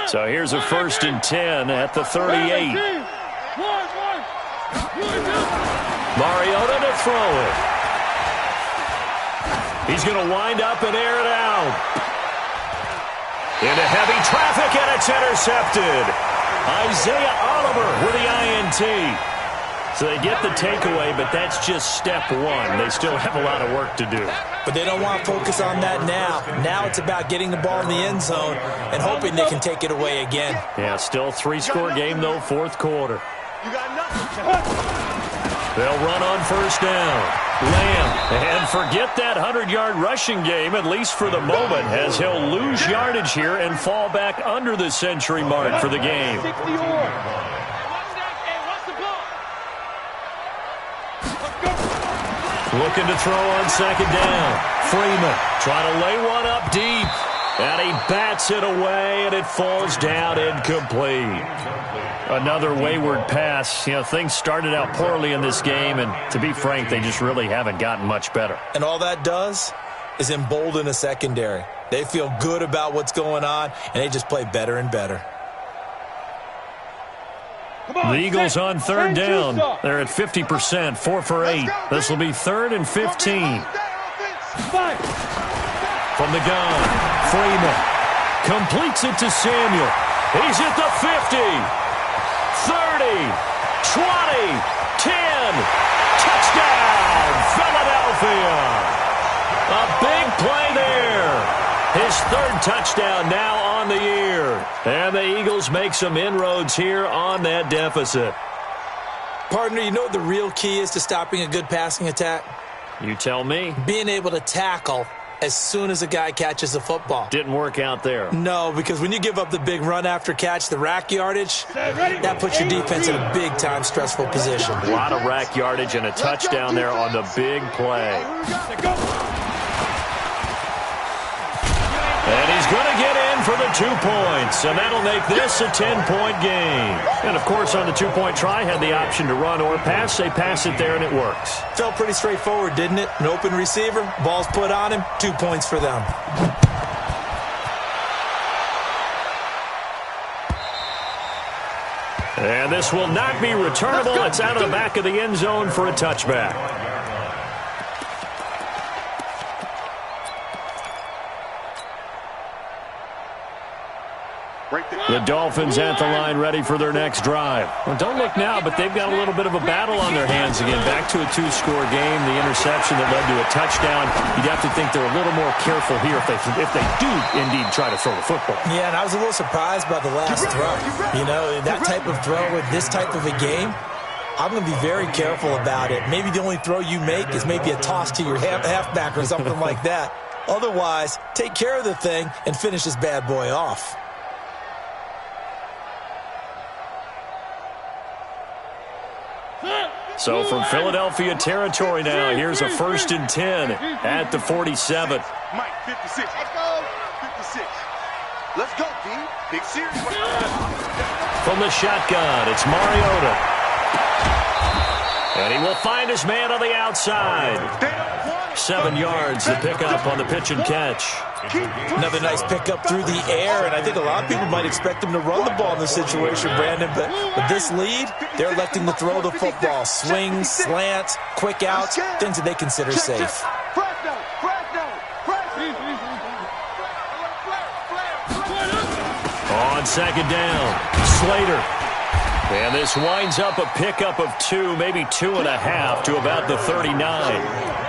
So here's a 1st and 10 at the 38. Mariota to throw it. He's going to wind up and air it out. Into heavy traffic, and it's intercepted. Isaiah Oliver with the INT. So they get the takeaway, but that's just step one. They still have a lot of work to do. But they don't want to focus on that now. Now it's about getting the ball in the end zone and hoping they can take it away again. Yeah, still 3-score game, though, 4th quarter. You got nothing. They'll run on first down. Lamb, and forget that 100-yard rushing game, at least for the moment, as he'll lose yardage here and fall back under the century mark for the game. Looking to throw on 2nd down. Freeman trying to lay one up deep. And he bats it away, and it falls down incomplete. Another wayward pass. You know, things started out poorly in this game, and to be frank, they just really haven't gotten much better. And all that does is embolden a secondary. They feel good about what's going on, and they just play better and better. The Eagles on 3rd down. They're at 50%, 4 for 8. This will be 3rd and 15. From the gun, Freeman completes it to Samuel. He's at the 50, 30, 20, 10. Touchdown, Philadelphia. A big play there. His 3rd touchdown now on the year. And the Eagles make some inroads here on that deficit. Partner, you know what the real key is to stopping a good passing attack? You tell me. Being able to tackle as soon as a guy catches the football. Didn't work out there. No, because when you give up the big run after catch, the rack yardage, that puts your defense in a big-time stressful position. A lot of rack yardage and a touchdown there on the big play. And he's going to get in for the 2 points, and that'll make this a 10-point game. And, of course, on the 2-point try, had the option to run or pass. They pass it there, and it works. Felt pretty straightforward, didn't it? An open receiver, ball's put on him, 2 points for them. And this will not be returnable. It's out of the back of the end zone for a touchback. The Dolphins at the line ready for their next drive. Well, don't look now, but they've got a little bit of a battle on their hands again. Back to a 2-score game, the interception that led to a touchdown. You'd have to think they're a little more careful here if they do indeed try to throw the football. Yeah, and I was a little surprised by the last throw. You know, that type of throw with this type of a game, I'm going to be very careful about it. Maybe the only throw you make is maybe a toss to your halfback or something like that. Otherwise, take care of the thing and finish this bad boy off. So from Philadelphia territory now, here's a 1st and 10 at the 47. Mike, 56. Let's go. 56. Let's go, D. Big series. From the shotgun, it's Mariota. And he will find his man on the outside. 7 yards to pick up on the pitch and catch. Another nice pickup through the air, and I think a lot of people might expect him to run the ball in this situation, Brandon, but with this lead, they're electing to throw the football. Swings, slants, quick outs, things that they consider safe. On 2nd down, Slater. And this winds up a pickup of 2, maybe 2.5 to about the 39.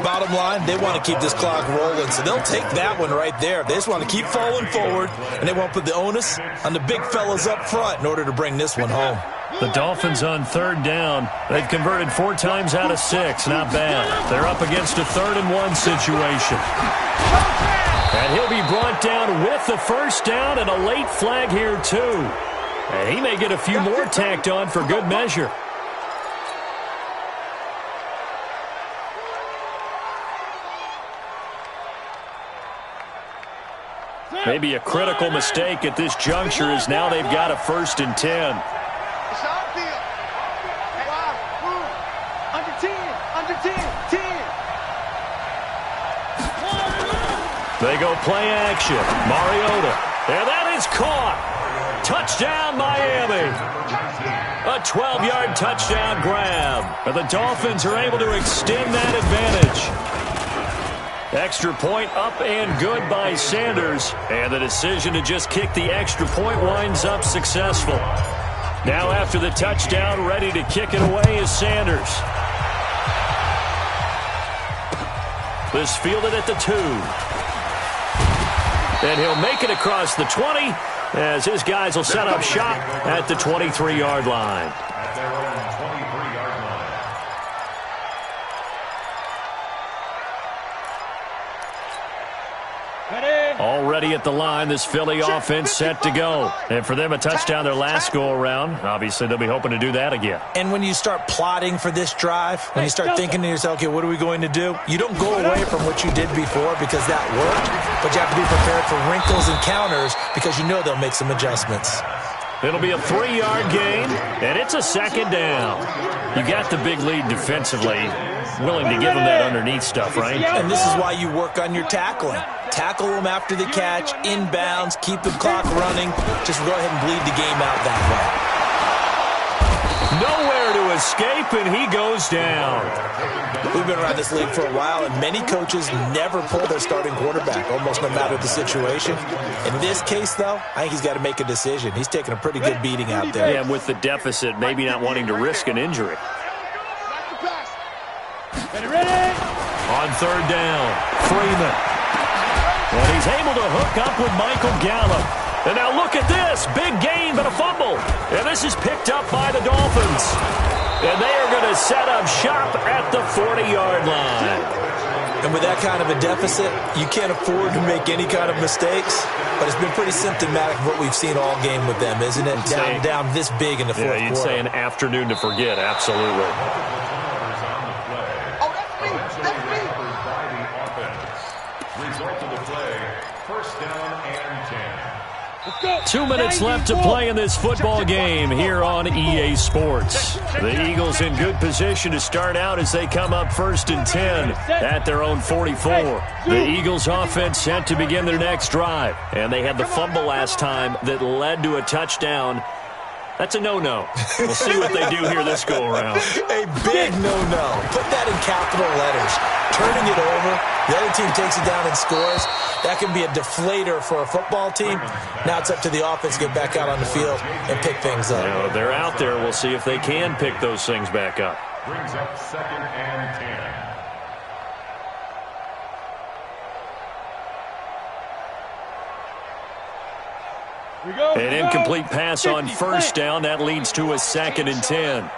Bottom line, they want to keep this clock rolling, so they'll take that one right there. They just want to keep falling forward, and they won't put the onus on the big fellas up front in order to bring this one home. The Dolphins on 3rd down. They've converted 4 times out of 6. Not bad. They're up against a 3rd and 1 situation. And he'll be brought down with the first down and a late flag here, too. And he may get a few more tacked on for good measure. Maybe a critical mistake at this juncture is now they've got a 1st and 10. Under 10, under 10, 10. They go play action. Mariota. And that is caught. Touchdown, Miami. A 12-yard touchdown grab. And the Dolphins are able to extend that advantage. Extra point up and good by Sanders. And the decision to just kick the extra point winds up successful. Now after the touchdown, ready to kick it away is Sanders. This fielded at the 2. And he'll make it across the 20 as his guys will set up shop at the 23-yard line. At their own 23-yard line. Already at the line, this Philly offense set to go. And for them, a touchdown their last go-around. Obviously, they'll be hoping to do that again. And when you start plotting for this drive, when you start thinking to yourself, okay, what are we going to do? You don't go away from what you did before because that worked, but you have to be prepared for wrinkles and counters because you know they'll make some adjustments. It'll be a 3-yard gain, and it's a 2nd down. You got the big lead defensively, willing to give them that underneath stuff, right? And this is why you work on your tackling. Tackle them after the catch, inbounds, keep the clock running. Just go ahead and bleed the game out that way. Nowhere to escape, and he goes down. We've been around this league for a while, and many coaches never pull their starting quarterback, almost no matter the situation. In this case, though, I think he's got to make a decision. He's taking a pretty good beating out there. Yeah, and with the deficit, maybe not wanting to risk an injury. On 3rd down, Freeman. And he's able to hook up with Michael Gallup. And now look at this. Big gain, but a fumble. And this is picked up by the Dolphins. And they are going to set up shop at the 40-yard line. And with that kind of a deficit, you can't afford to make any kind of mistakes. But it's been pretty symptomatic of what we've seen all game with them, isn't it? Down this big in the fourth quarter. Yeah, you'd say an afternoon to forget. Absolutely. Result of the play, 1st down and 10. 2 minutes left to play in this football game here on EA Sports. The Eagles in good position to start out as they come up 1st and 10 at their own 44. The Eagles offense set to begin their next drive. And they had the fumble last time that led to a touchdown. That's a no-no. We'll see what they do here this go-around. A big no-no. Put that in capital letters. Turning it over, the other team takes it down and scores. That can be a deflator for a football team. Now it's up to the offense to get back out on the field and pick things up. You know, they're out there. We'll see if they can pick those things back up. Brings up 2nd and 10. An incomplete pass on 1st down. That leads to a 2nd and 10.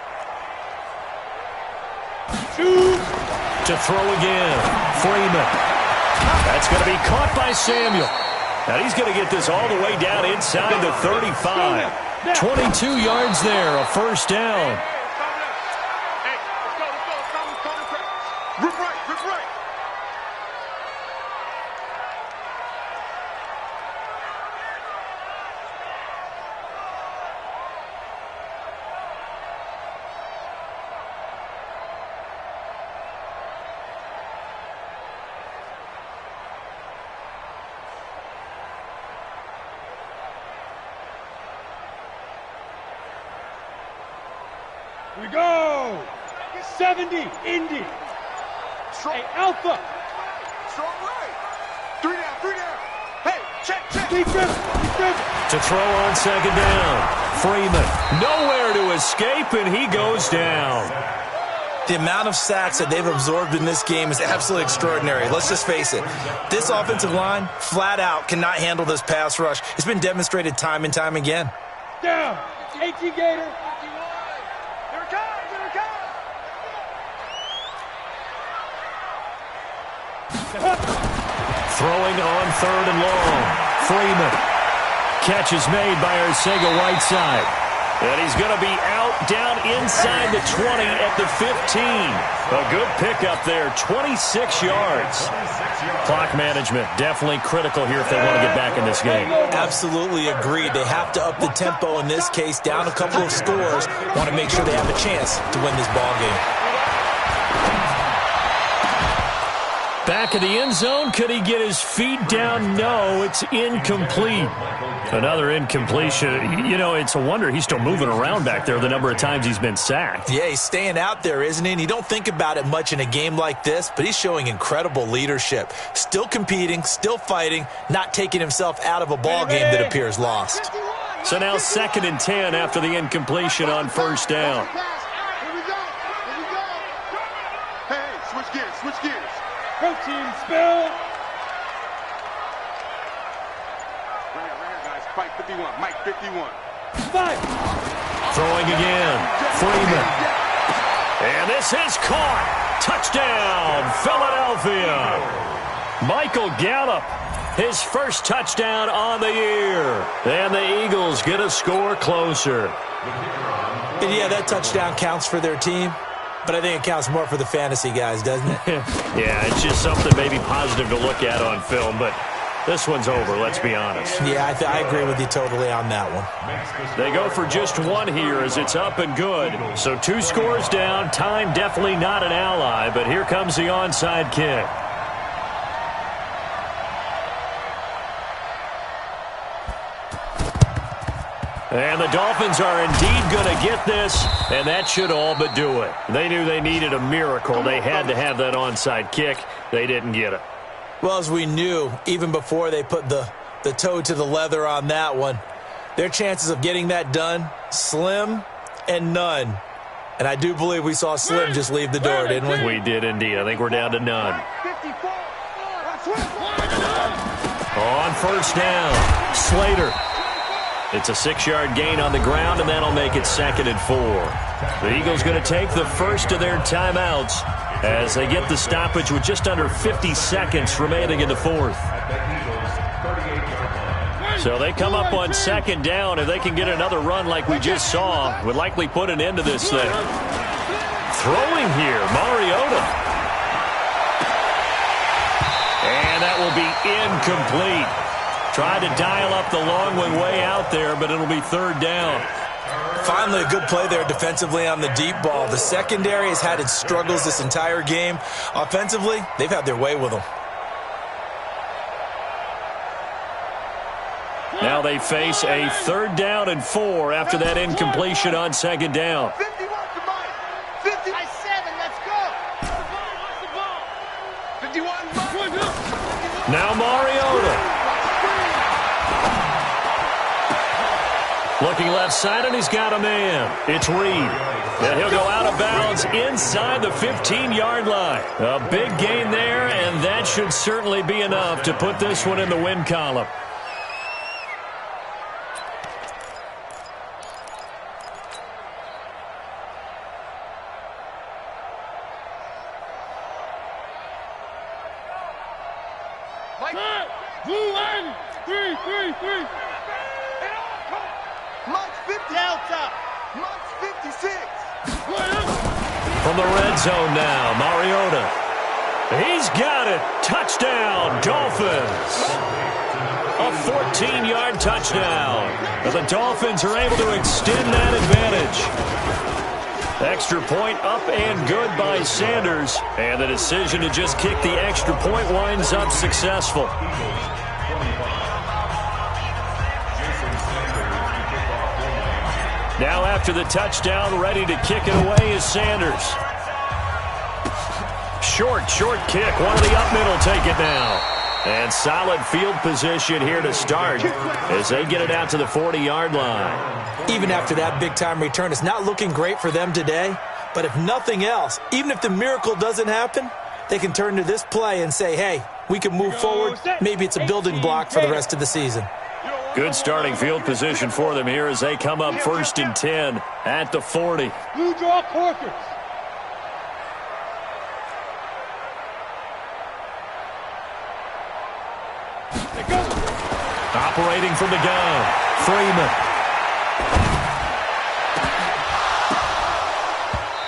To throw again. Freeman. That's going to be caught by Samuel. Now he's going to get this all the way down inside the 35. 22 yards there, a 1st down. We go. 70, Indy. Hey, Alpha. Strong right. 3 down, 3 down. Hey, check. Defense. To throw on 2nd down. Freeman nowhere to escape, and he goes down. The amount of sacks that they've absorbed in this game is absolutely extraordinary. Let's just face it. This offensive line, flat out, cannot handle this pass rush. It's been demonstrated time and time again. Down. 18 Gator. Throwing on 3rd and long. Freeman. Catch is made by Arcega Whiteside. And he's going to be out down inside the 20 at the 15. A good pickup there, 26 yards. Clock management definitely critical here if they want to get back in this game. Absolutely agreed. They have to up the tempo in this case, down a couple of scores. Want to make sure they have a chance to win this ball game. Back in the end zone, could he get his feet down? No, it's incomplete. Another incompletion. You know, it's a wonder he's still moving around back there the number of times he's been sacked. Yeah, he's staying out there, isn't he? And you don't think about it much in a game like this, but he's showing incredible leadership. Still competing, still fighting, not taking himself out of a ball game that appears lost. So now 2nd and 10 after the incompletion on 1st down. Hey, switch gears, switch gears. Protein spill. Right here, guys. Mike 51. Mike 51. Fight. Throwing again. Freeman. And this is caught. Touchdown, Philadelphia. Michael Gallup, his first touchdown on the year. And the Eagles get a score closer. And yeah, that touchdown counts for their team. But I think it counts more for the fantasy guys, doesn't it? Yeah, it's just something maybe positive to look at on film, but this one's over, let's be honest. Yeah, I agree with you totally on that one. They go for just one here as it's up and good. So 2 scores down, time definitely not an ally, but here comes the onside kick. And the Dolphins are indeed going to get this, and that should all but do it. They knew they needed a miracle. They had to have that onside kick. They didn't get it. Well, as we knew, even before they put the toe to the leather on that one, their chances of getting that done, slim and none. And I do believe we saw Slim just leave the door, didn't we? We did indeed. I think we're down to none. On 1st down, Slater. It's a 6-yard gain on the ground, and that'll make it 2nd and 4. The Eagles going to take the first of their timeouts as they get the stoppage with just under 50 seconds remaining in the 4th. So they come up on 2nd down. If they can get another run like we just saw, would likely put an end to this thing. Throwing here, Mariota. And that will be incomplete. Tried to dial up the long one way out there, but it'll be 3rd down. Finally, a good play there defensively on the deep ball. The secondary has had its struggles this entire game. Offensively, they've had their way with them. Now they face a 3rd down and 4 after that incompletion on 2nd down. 51 to Mike. 50. 7, let's go. 51. Now Mariota. Looking left side, and he's got a man. It's Reed. And he'll go out of bounds inside the 15-yard line. A big gain there, and that should certainly be enough to put this one in the win column. Blue line. 3. Mike's 50. Delta. Mike's 56. From the red zone now, Mariota. He's got it. Touchdown, Dolphins. A 14-yard touchdown. And the Dolphins are able to extend that advantage. Extra point up and good by Sanders. And the decision to just kick the extra point winds up successful. Now after the touchdown, ready to kick it away is Sanders. Short kick. One of the up middle take it now. And solid field position here to start as they get it out to the 40-yard line. Even after that big-time return, it's not looking great for them today. But if nothing else, even if the miracle doesn't happen, they can turn to this play and say, hey, we can move forward. Maybe it's a building block for the rest of the season. Good starting field position for them here as they come up 1st and 10 at the 40. Blue draw quarters. Separating from the gun, Freeman.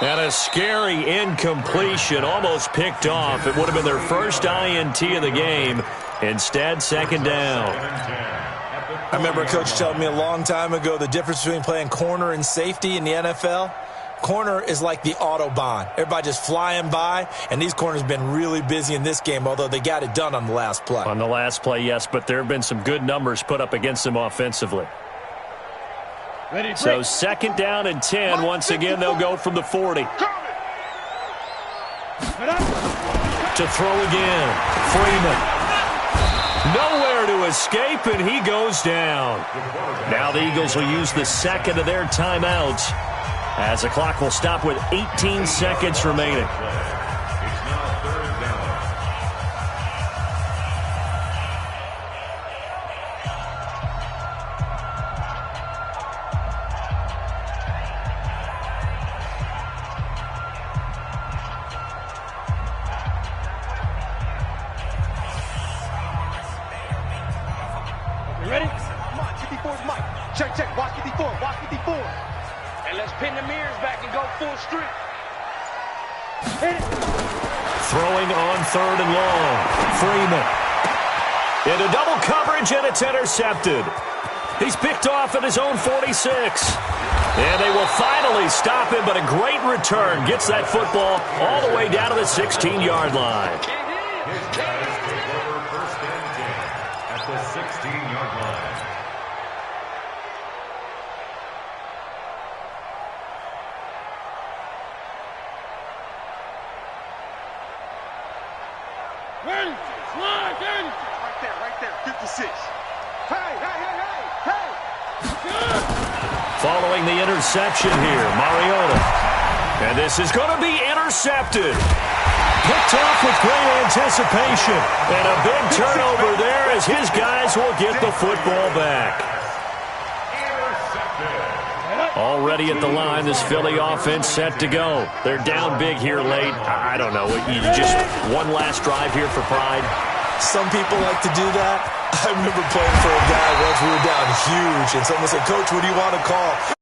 And a scary incompletion, almost picked off. It would have been their first INT of the game. Instead, second down. I remember a coach telling me a long time ago the difference between playing corner and safety in the NFL. Corner is like the Autobahn. Everybody just flying by, and these corners have been really busy in this game, although they got it done on the last play. On the last play, yes, but there have been some good numbers put up against them offensively. So second down and 10. Once again, they'll go from the 40. To throw again. Freeman. Nowhere to escape, and he goes down. Now the Eagles will use the second of their timeouts as the clock will stop with 18 seconds remaining. Ready? Come on, 54's Mike. Check, check. Watch 54. Watch 54. And let's pin the mirrors back and go full streak. Hit it. Throwing on third and long. Freeman. Into double coverage, and it's intercepted. He's picked off at his own 46. And they will finally stop him, but a great return. Gets that football all the way down to the 16-yard line. His guys take over first and 10 at the 16-yard line. Ready? Slide in. Right there. 56. Hey, hey, hey, hey, hey. Following the interception here, Mariota. And this is going to be intercepted. Picked off with great anticipation. And a big turnover there as his guys will get the football back. Already at the line, this Philly offense set to go. They're down big here late. I don't know. You just one last drive here for pride. Some people like to do that. I remember playing for a guy once we were down huge, and someone said, "Coach, what do you want to call?"